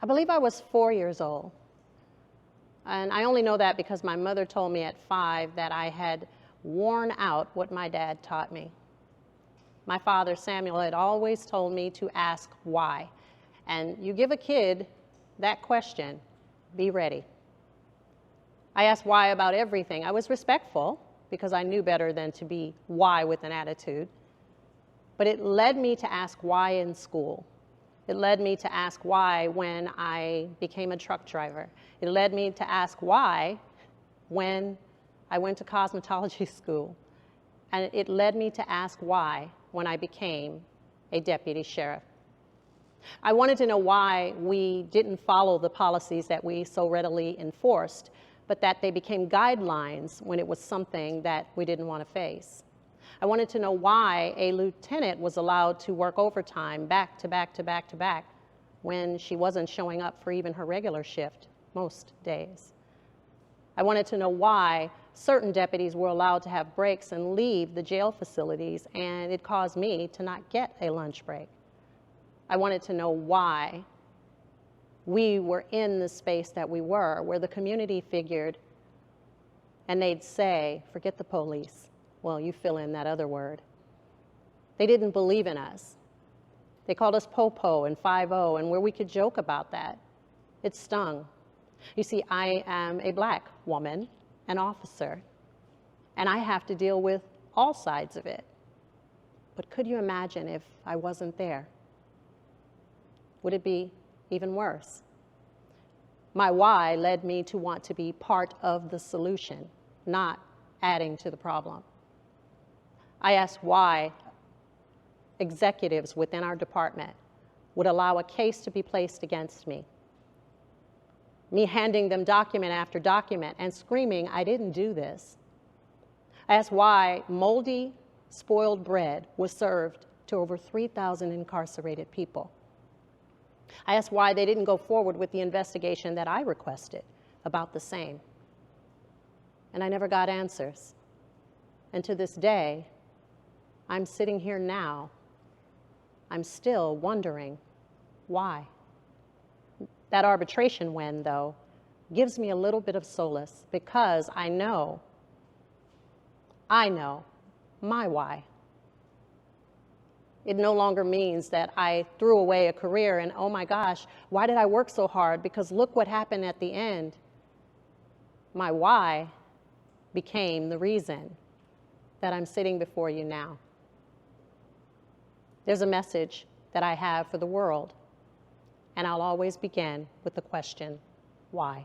I believe I was 4 years old. And I only know that because my mother told me at 5 that I had worn out what my dad taught me. My father, Samuel, had always told me to ask why. And you give a kid that question, be ready. I asked why about everything. I was respectful because I knew better than to be why with an attitude. But it led me to ask why in school. It led me to ask why when I became a truck driver. It led me to ask why when I went to cosmetology school. And it led me to ask why when I became a deputy sheriff. I wanted to know why we didn't follow the policies that we so readily enforced, but that they became guidelines when it was something that we didn't want to face. I wanted to know why a lieutenant was allowed to work overtime back to back to back to back when she wasn't showing up for even her regular shift most days. I wanted to know why certain deputies were allowed to have breaks and leave the jail facilities, and it caused me to not get a lunch break. I wanted to know why we were in the space that we were, where the community figured, and they'd say, forget the police. Well, you fill in that other word. They didn't believe in us. They called us po-po and 5-0, and where we could joke about that, it stung. You see, I am a black woman, an officer, and I have to deal with all sides of it. But could you imagine if I wasn't there? Would it be even worse? My why led me to want to be part of the solution, not adding to the problem. I asked why executives within our department would allow a case to be placed against me. Me handing them document after document and screaming, I didn't do this. I asked why moldy, spoiled bread was served to over 3,000 incarcerated people. I asked why they didn't go forward with the investigation that I requested about the same. And I never got answers. And to this day, I'm sitting here now. I'm still wondering why. That arbitration win, though, gives me a little bit of solace because I know my why. It no longer means that I threw away a career and, oh my gosh, why did I work so hard? Because look what happened at the end. My why became the reason that I'm sitting before you now. There's a message that I have for the world, and I'll always begin with the question, why?